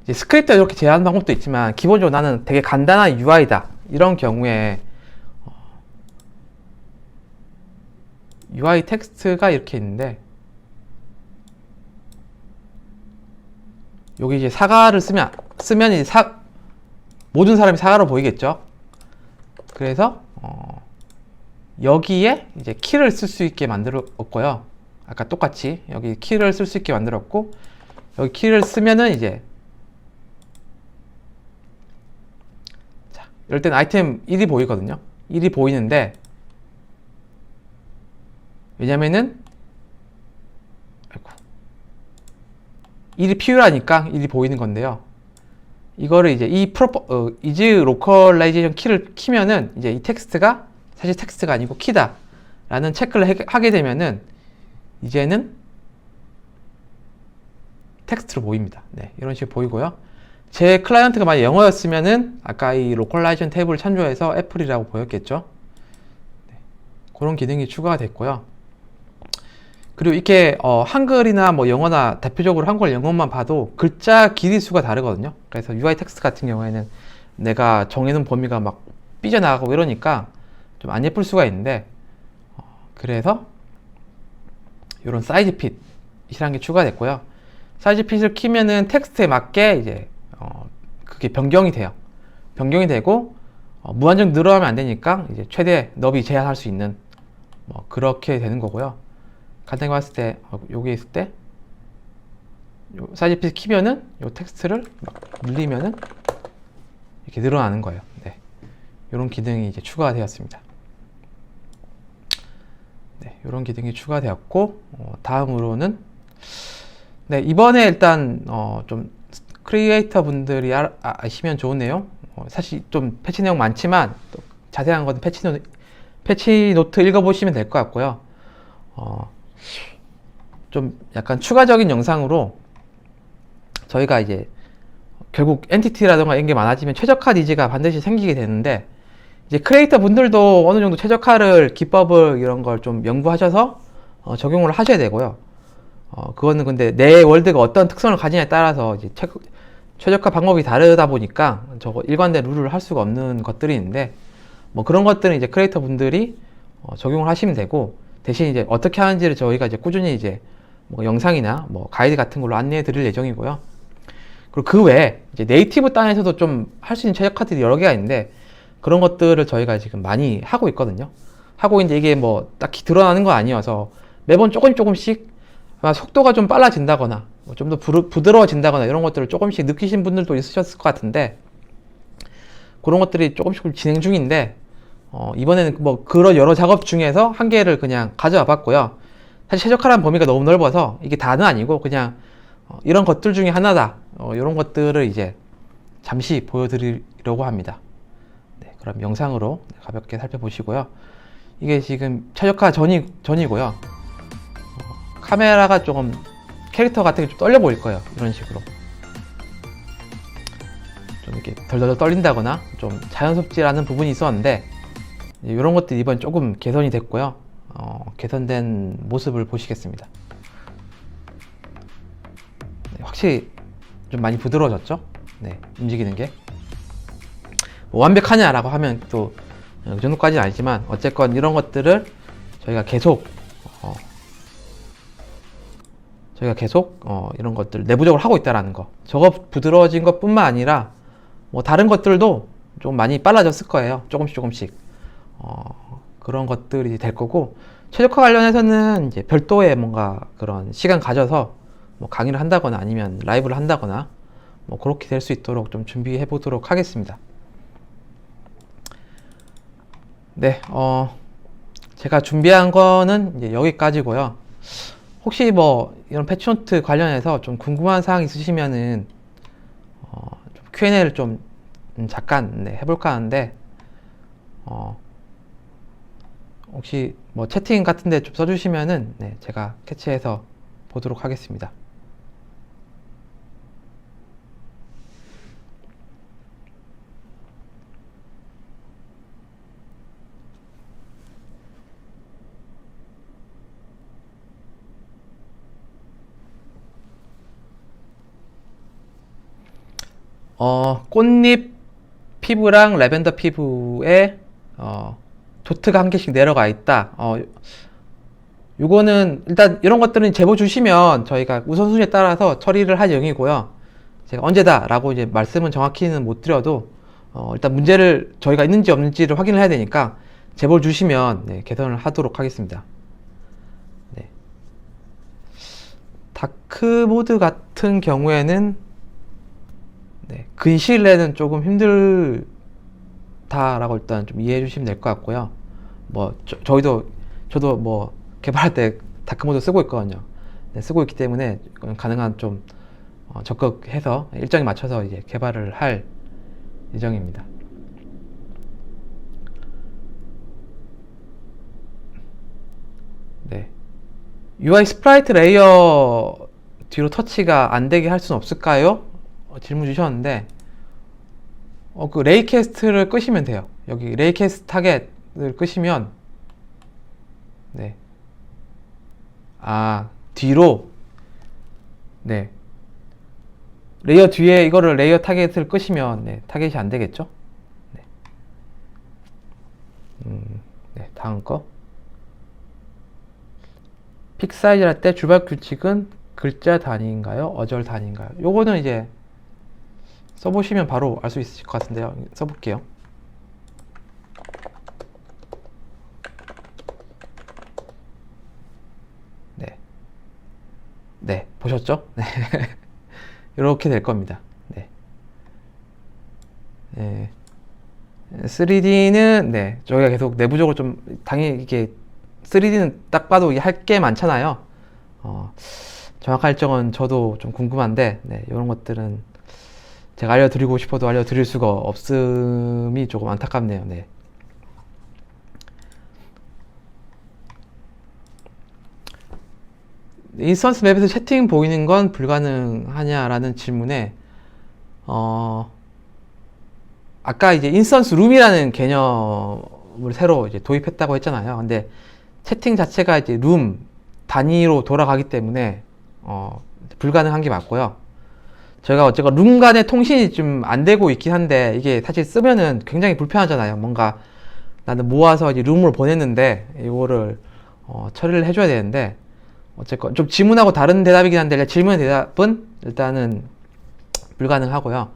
이제 스크립트 이렇게 제어하는 방법도 있지만, 기본적으로 나는 되게 간단한 UI다 이런 경우에 UI 텍스트가 이렇게 있는데, 여기 이제 사과를 쓰면 이제 모든 사람이 사과로 보이겠죠. 그래서 여기에 이제 키를 쓸 수 있게 만들었고요. 아까 똑같이 여기 키를 쓸 수 있게 만들었고, 여기 키를 쓰면은 이제, 자, 이럴 때는 아이템 1이 보이거든요. 1이 보이는데, 왜냐면은 1이 필요하니까 1이 보이는 건데요. 이거를 이제 is localization 키를 키면은 이제 이 텍스트가 사실 텍스트가 아니고 키다 라는 체크를 하게 되면은 이제는 텍스트로 보입니다. 네, 이런 식으로 보이고요. 제 클라이언트가 만약 영어였으면은 아까 이 로컬라이제이션 탭을 참조해서 애플이라고 보였겠죠. 네, 그런 기능이 추가가 됐고요. 그리고 이렇게 한글이나 뭐 영어나 대표적으로 한글 영어만 봐도 글자 길이 수가 다르거든요. 그래서 UI 텍스트 같은 경우에는 내가 정해놓은 범위가 막 삐져나가고 이러니까 좀 안 예쁠 수가 있는데, 그래서 이런 사이즈 핏이라는 게 추가됐고요. 사이즈 핏을 키면은 텍스트에 맞게 이제 그게 변경이 돼요. 변경이 되고 무한정 늘어나면 안 되니까 이제 최대 너비 제한할 수 있는 뭐 그렇게 되는 거고요. 간단히 봤을 때 여기 있을 때 요 사이즈 핏 키면은 요 텍스트를 막 늘리면은 이렇게 늘어나는 거예요. 네, 이런 기능이 이제 추가가 되었습니다. 네, 이런 기능이 추가되었고, 다음으로는 네, 이번에 일단 좀 크리에이터 분들이 아시면 좋은 내용, 사실 좀 패치 내용 많지만 또 자세한 건 패치 노트 읽어보시면 될 것 같고요. 좀 약간 추가적인 영상으로 저희가 이제 결국 엔티티라던가 이런 게 많아지면 최적화 니즈가 반드시 생기게 되는데, 이제 크리에이터 분들도 어느 정도 최적화를 기법을 이런 걸 좀 연구하셔서 적용을 하셔야 되고요. 그거는 근데 내 월드가 어떤 특성을 가지냐에 따라서 이제 최적화 방법이 다르다 보니까 저거 일관된 룰을 할 수가 없는 것들이 있는데, 뭐 그런 것들은 이제 크리에이터 분들이 적용을 하시면 되고, 대신 이제 어떻게 하는지를 저희가 이제 꾸준히 이제 뭐 영상이나 뭐 가이드 같은 걸로 안내해 드릴 예정이고요. 그리고 그 외에 이제 네이티브 땅에서도 좀 할 수 있는 최적화들이 여러 개가 있는데, 그런 것들을 저희가 지금 많이 하고 있거든요. 하고 이제 이게 뭐 딱히 드러나는 거 아니어서 매번 조금씩 속도가 좀 빨라진다거나 좀 더 부드러워진다거나 이런 것들을 조금씩 느끼신 분들도 있으셨을 것 같은데, 그런 것들이 조금씩 진행 중인데, 이번에는 뭐 그런 여러 작업 중에서 한 개를 그냥 가져와 봤고요. 사실 최적화라는 범위가 너무 넓어서 이게 다는 아니고 그냥 이런 것들 중에 하나다, 이런 것들을 이제 잠시 보여드리려고 합니다. 네, 그럼 영상으로 가볍게 살펴보시고요. 이게 지금 최적화 전이고요. 카메라가 조금 캐릭터 같은 게 좀 떨려 보일 거예요. 이런 식으로 좀 이렇게 덜덜 떨린다거나 좀 자연스럽지 않은 부분이 있었는데, 이런 것들이 이번 조금 개선이 됐고요. 개선된 모습을 보시겠습니다. 네, 확실히 좀 많이 부드러워졌죠? 네, 움직이는 게. 뭐 완벽하냐라고 하면 또 그 정도까지는 아니지만, 어쨌건 이런 것들을 저희가 계속 이런 것들 내부적으로 하고 있다라는 거. 저거 부드러워진 것 뿐만 아니라 뭐 다른 것들도 좀 많이 빨라졌을 거예요. 조금씩 그런 것들이 될 거고, 최적화 관련해서는 이제 별도의 뭔가 그런 시간 가져서 뭐 강의를 한다거나 아니면 라이브를 한다거나 뭐 그렇게 될 수 있도록 좀 준비해 보도록 하겠습니다. 네, 제가 준비한 거는 이제 여기까지고요. 혹시 뭐 이런 패치노트 관련해서 좀 궁금한 사항 있으시면은 좀 Q&A를 좀 잠깐 해볼까 하는데, 혹시 뭐 채팅 같은데 좀 써주시면은 제가 캐치해서 보도록 하겠습니다. 꽃잎 피부랑 라벤더 피부에 도트가 한 개씩 내려가 있다. 요거는 일단 이런 것들은 제보 주시면 저희가 우선순위에 따라서 처리를 할 예정이고요. 제가 언제다 라고 이제 말씀은 정확히는 못 드려도 일단 문제를 저희가 있는지 없는지를 확인을 해야 되니까 제보를 주시면 개선을 하도록 하겠습니다. 네. 다크 모드 같은 경우에는 근시일 내는 조금 힘들다라고 일단 좀 이해해 주시면 될 것 같고요. 뭐 저도 뭐 개발할 때 다크모드 쓰고 있거든요. 쓰고 있기 때문에 가능한 좀 적극해서 일정에 맞춰서 이제 개발을 할 예정입니다. 네. UI 스프라이트 레이어 뒤로 터치가 안 되게 할 수는 없을까요? 질문 주셨는데, 그 레이캐스트를 끄시면 돼요. 여기 레이캐스트 타겟을 끄시면, 네. 뒤로, 네. 레이어 뒤에 이거를 레이어 타겟을 끄시면, 네, 타겟이 안 되겠죠? 네. 네, 다음 거. 픽 사이즈 할 때 주발 규칙은 글자 단위인가요? 어절 단위인가요? 요거는 이제 써보시면 바로 알 수 있으실 것 같은데요. 써볼게요. 네. 네, 보셨죠? 네. 이렇게 될 겁니다. 네. 네. 3D는, 네, 저희가 계속 내부적으로 좀, 당연히 이게 3D는 딱 봐도 할 게 많잖아요. 정확한 일정은 저도 좀 궁금한데, 네, 이런 것들은 제가 알려드리고 싶어도 알려드릴 수가 없음이 조금 안타깝네요. 네. 인스턴스 맵에서 채팅 보이는 건 불가능하냐라는 질문에, 아까 이제 인스턴스 룸이라는 개념을 새로 이제 도입했다고 했잖아요. 근데 채팅 자체가 이제 룸 단위로 돌아가기 때문에 불가능한 게 맞고요. 저희가 어쨌건 룸 간의 통신이 좀 안 되고 있긴 한데, 이게 사실 쓰면은 굉장히 불편하잖아요. 뭔가 나는 모아서 이제 룸으로 보냈는데 이거를 처리를 해줘야 되는데, 어쨌건 좀 질문하고 다른 대답이긴 한데 질문의 대답은 일단은 불가능하고요.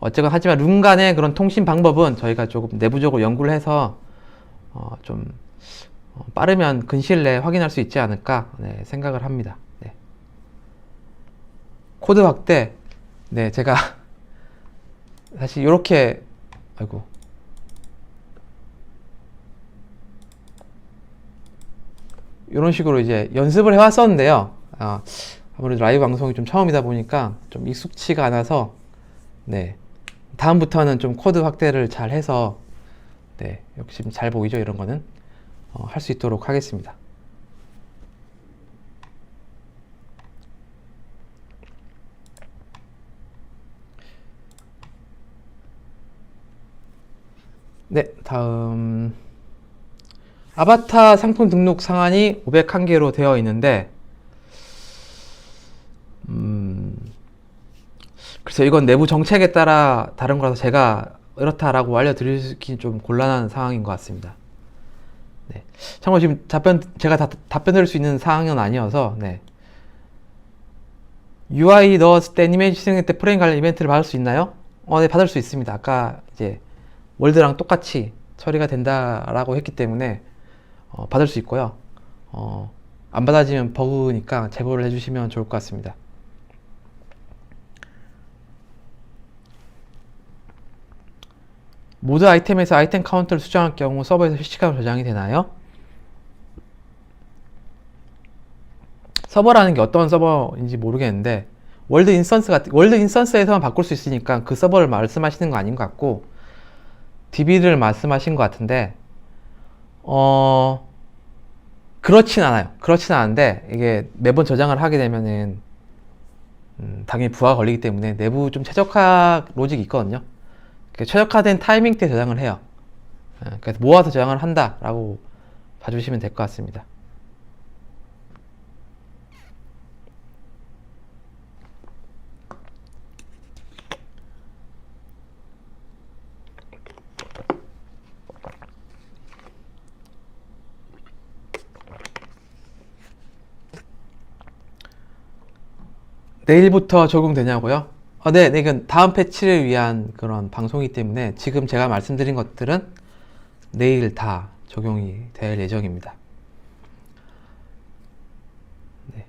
어쨌건 하지만 룸 간의 그런 통신 방법은 저희가 조금 내부적으로 연구를 해서 좀 빠르면 근시일 내에 확인할 수 있지 않을까, 네, 생각을 합니다. 네. 코드 확대, 네, 제가 사실 이렇게, 아이고, 이런 식으로 이제 연습을 해왔었는데요. 아무래도 라이브 방송이 좀 처음이다 보니까 좀 익숙치가 않아서, 네, 다음부터는 좀 코드 확대를 잘 해서, 네, 역시 잘 보이죠, 이런 거는 할 수 있도록 하겠습니다. 네, 다음. 아바타 상품 등록 상한이 501개로 되어 있는데, 글쎄요, 이건 내부 정책에 따라 다른 거라서 제가 이렇다라고 알려드리기 좀 곤란한 상황인 것 같습니다. 네. 참고로 지금 제가 답변 드릴 수 있는 상황은 아니어서, 네. UI 넣었을 때 애니메이션 실행 때 프레임 관련 이벤트를 받을 수 있나요? 네, 받을 수 있습니다. 아까 이제 월드랑 똑같이 처리가 된다라고 했기 때문에 받을 수 있고요. 안 받아지면 버그니까 제보를 해주시면 좋을 것 같습니다. 모드 아이템에서 아이템 카운터를 수정할 경우 서버에서 실시간으로 저장이 되나요? 서버라는 게 어떤 서버인지 모르겠는데, 월드 인스턴스에서만 바꿀 수 있으니까 그 서버를 말씀하시는 거 아닌 것 같고, DB를 말씀하신 것 같은데, 그렇진 않아요. 그렇진 않은데, 이게 매번 저장을 하게 되면은 당연히 부하가 걸리기 때문에 내부 좀 최적화 로직이 있거든요. 최적화된 타이밍 때 저장을 해요. 그래서 모아서 저장을 한다라고 봐주시면 될 것 같습니다. 내일부터 적용되냐고요? 네, 이건 다음 패치를 위한 그런 방송이기 때문에 지금 제가 말씀드린 것들은 내일 다 적용이 될 예정입니다. 네.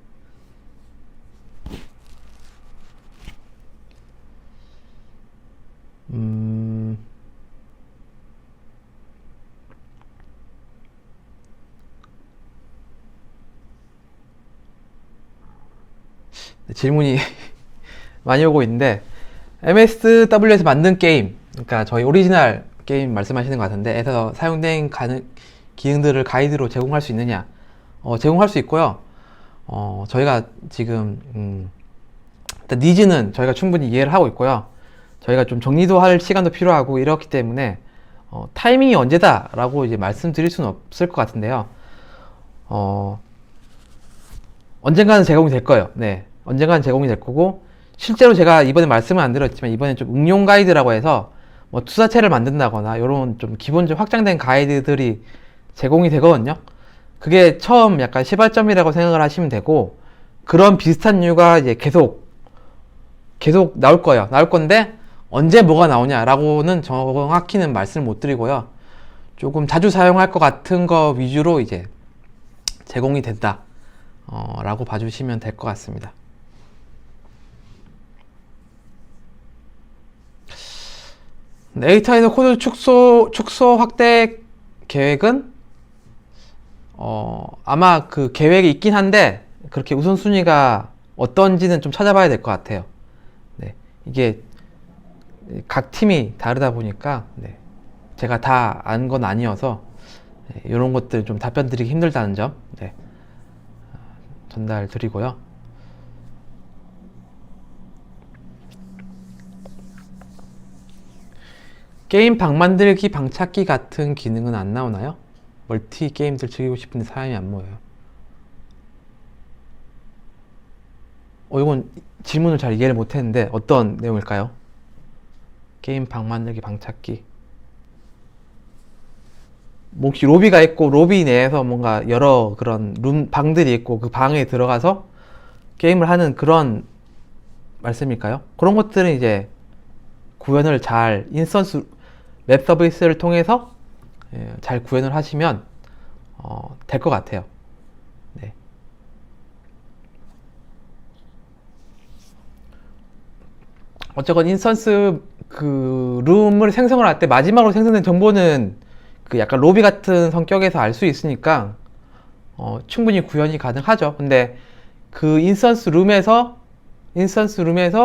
질문이 많이 오고 있는데, MSW에서 만든 게임, 그러니까 저희 오리지널 게임 말씀하시는 것 같은데, 에서 사용된 기능들을 가이드로 제공할 수 있느냐? 제공할 수 있고요. 저희가 지금 일단 니즈는 저희가 충분히 이해를 하고 있고요. 저희가 좀 정리도 할 시간도 필요하고 이렇기 때문에 타이밍이 언제다라고 이제 말씀드릴 수는 없을 것 같은데요. 언젠가는 제공이 될 거예요. 네, 언젠가는 제공이 될 거고, 실제로 제가 이번에 말씀은 안 드렸지만 이번에 좀 응용 가이드라고 해서 뭐 투자체를 만든다거나 이런 좀 기본적 확장된 가이드들이 제공이 되거든요. 그게 처음 약간 시발점이라고 생각을 하시면 되고, 그런 비슷한 류가 이제 계속 나올 거예요. 나올 건데 언제 뭐가 나오냐라고는 정확히는 말씀을 못 드리고요. 조금 자주 사용할 것 같은 거 위주로 이제 제공이 된다 라고 봐주시면 될 것 같습니다. 에이타이너 코드 축소 확대 계획은 아마 그 계획이 있긴 한데 그렇게 우선순위가 어떤지는 좀 찾아봐야 될 것 같아요. 네, 이게 각 팀이 다르다 보니까 네, 제가 다 안 건 아니어서 네, 이런 것들 좀 답변 드리기 힘들다는 점 네, 전달 드리고요. 게임 방 만들기, 방 찾기 같은 기능은 안 나오나요? 멀티 게임들 즐기고 싶은데 사람이 안 모여요. 이건 질문을 잘 이해를 못했는데 어떤 내용일까요? 게임 방 만들기, 방 찾기. 뭐 혹시 로비가 있고 로비 내에서 뭔가 여러 그런 방들이 있고 그 방에 들어가서 게임을 하는 그런 말씀일까요? 그런 것들은 이제 구현을 잘 인스턴스 웹 서비스를 통해서 잘 구현을 하시면 될 것 같아요. 네. 어쨌건 인스턴스 그 룸을 생성을 할 때 마지막으로 생성된 정보는 그 약간 로비 같은 성격에서 알 수 있으니까 충분히 구현이 가능하죠. 근데 그 인스턴스 룸에서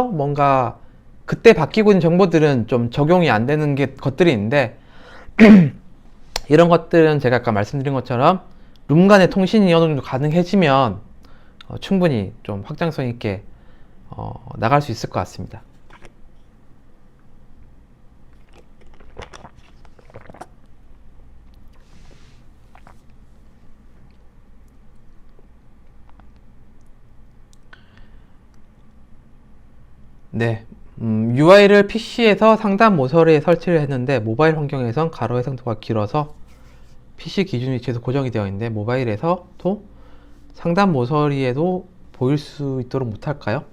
뭔가 그때 바뀌고 있는 정보들은 좀 적용이 안 되는 것들이 있는데 이런 것들은 제가 아까 말씀드린 것처럼 룸 간의 통신이 어느 정도 가능해지면 충분히 좀 확장성 있게 나갈 수 있을 것 같습니다. 네, UI를 PC에서 상단 모서리에 설치를 했는데 모바일 환경에선 가로 해상도가 길어서 PC 기준 위치에서 고정이 되어 있는데 모바일에서도 상단 모서리에도 보일 수 있도록 못할까요?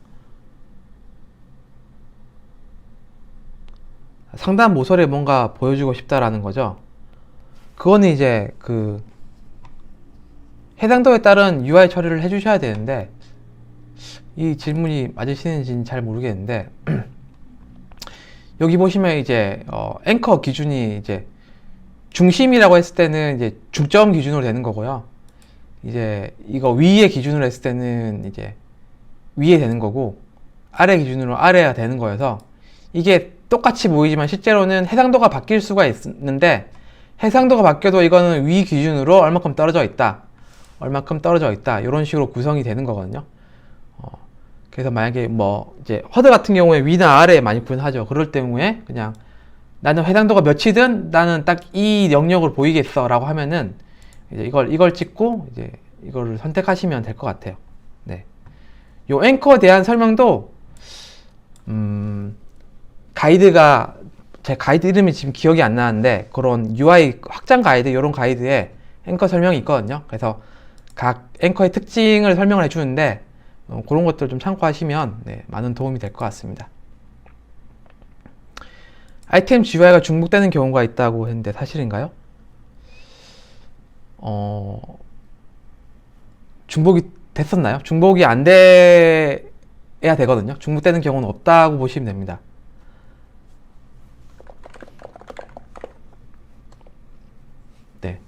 상단 모서리에 뭔가 보여주고 싶다라는 거죠. 그거는 이제 그 해상도에 따른 UI 처리를 해주셔야 되는데 이 질문이 맞으시는지는 잘 모르겠는데 여기 보시면 이제 앵커 기준이 이제 중심이라고 했을 때는 이제 중점 기준으로 되는 거고요. 이제 이거 위에 기준으로 했을 때는 이제 위에 되는 거고 아래 기준으로 아래가 되는 거여서 이게 똑같이 보이지만 실제로는 해상도가 바뀔 수가 있는데 해상도가 바뀌어도 이거는 위 기준으로 얼마큼 떨어져 있다 이런 식으로 구성이 되는 거거든요. 그래서 만약에 뭐 이제 허드 같은 경우에 위나 아래에 많이 구현하죠. 그럴 때문에 그냥 나는 해상도가 몇이든 나는 딱 이 영역을 보이겠어 라고 하면은 이제 이걸 찍고 이제 이거를 선택하시면 될 것 같아요. 네. 요 앵커에 대한 설명도 가이드가 제 가이드 이름이 지금 기억이 안 나는데 그런 UI 확장 가이드 이런 가이드에 앵커 설명이 있거든요. 그래서 각 앵커의 특징을 설명을 해주는데 그런 것들 좀 참고하시면 네, 많은 도움이 될 것 같습니다. 아이템 GUI가 중복되는 경우가 있다고 했는데 사실인가요? 중복이 됐었나요? 중복이 안 돼야 되거든요. 중복되는 경우는 없다고 보시면 됩니다. 네.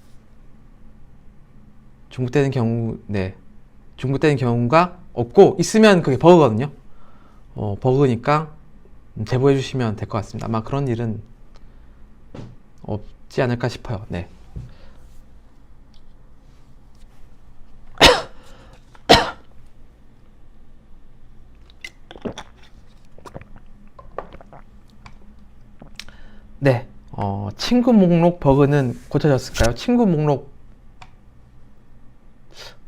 중복되는 경우가 없고 있으면 그게 버그거든요. 버그니까 제보해 주시면 될 것 같습니다. 아마 그런 일은 없지 않을까 싶어요. 네. 네, 친구 목록 버그는 고쳐졌을까요? 친구 목록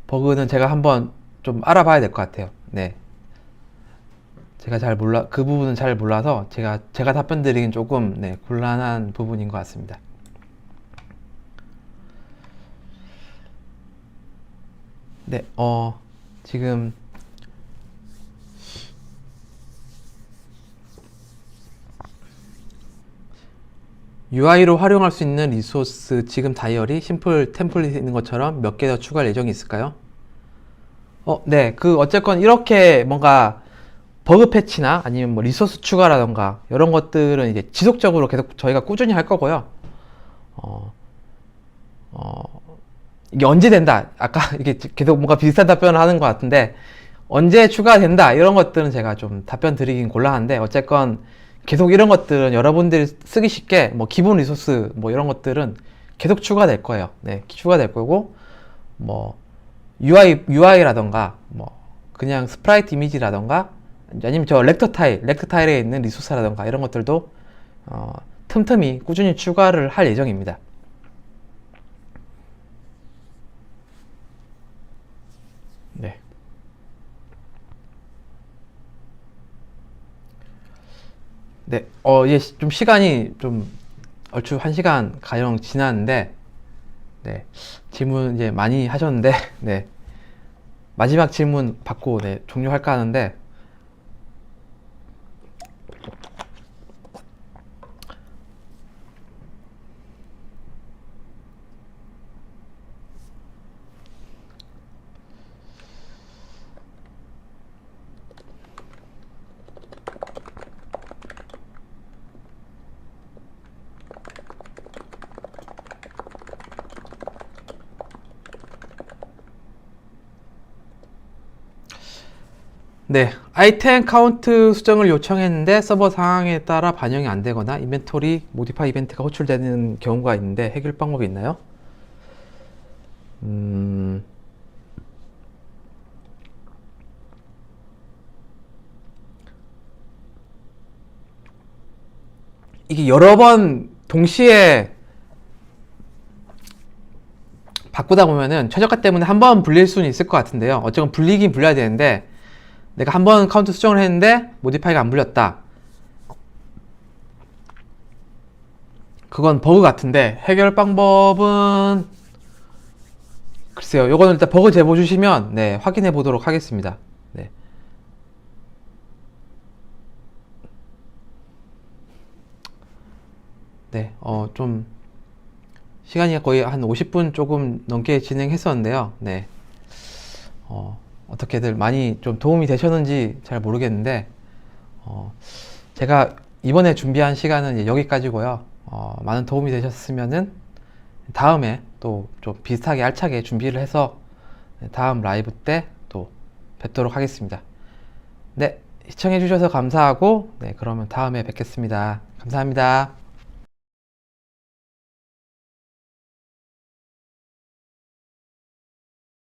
버그는 제가 한번 좀 알아봐야 될 것 같아요. 네. 제가 그 부분은 잘 몰라서 제가 답변 드리긴 조금, 네, 곤란한 부분인 것 같습니다. 네, 지금 UI로 활용할 수 있는 리소스 지금 다이어리 심플 템플릿 있는 것처럼 몇 개 더 추가할 예정이 있을까요? 네, 어쨌건 이렇게 뭔가 버그 패치나 아니면 뭐 리소스 추가라던가 이런 것들은 이제 지속적으로 계속 저희가 꾸준히 할 거고요. 어, 어, 이게 언제 된다? 아까 이게 계속 뭔가 비슷한 답변을 하는 것 같은데 언제 추가된다? 이런 것들은 제가 좀 답변 드리긴 곤란한데 어쨌건 계속 이런 것들은 여러분들이 쓰기 쉽게 뭐 기본 리소스 뭐 이런 것들은 계속 추가될 거예요. 네, 추가될 거고 뭐 UI라던가 뭐 그냥 스프라이트 이미지라던가 아니면 저 렉터 타일에 있는 리소스라던가 이런 것들도 틈틈이 꾸준히 추가를 할 예정입니다. 네. 네, 이제 좀 시간이 좀 얼추 1시간 가량 지났는데, 네, 질문 이제 많이 하셨는데, 네, 마지막 질문 받고, 네, 종료할까 하는데, 네, 아이템 카운트 수정을 요청했는데 서버 상황에 따라 반영이 안 되거나 인벤토리 모디파이 이벤트가 호출되는 경우가 있는데 해결 방법이 있나요? 이게 여러 번 동시에 바꾸다 보면은 최저가 때문에 한 번 불릴 수는 있을 것 같은데요. 어쨌건 불리긴 불려야 되는데 내가 한 번 카운트 수정을 했는데 모디파이가 안 불렸다. 그건 버그 같은데 해결 방법은 글쎄요. 요거는 일단 버그 제보 주시면 네, 확인해 보도록 하겠습니다. 네. 네, 좀 시간이 거의 한 50분 조금 넘게 진행했었는데요. 네. 어떻게들 많이 좀 도움이 되셨는지 잘 모르겠는데, 제가 이번에 준비한 시간은 이제 여기까지고요. 많은 도움이 되셨으면은 다음에 또 좀 비슷하게 알차게 준비를 해서 다음 라이브 때 또 뵙도록 하겠습니다. 네, 시청해주셔서 감사하고, 네, 그러면 다음에 뵙겠습니다. 감사합니다.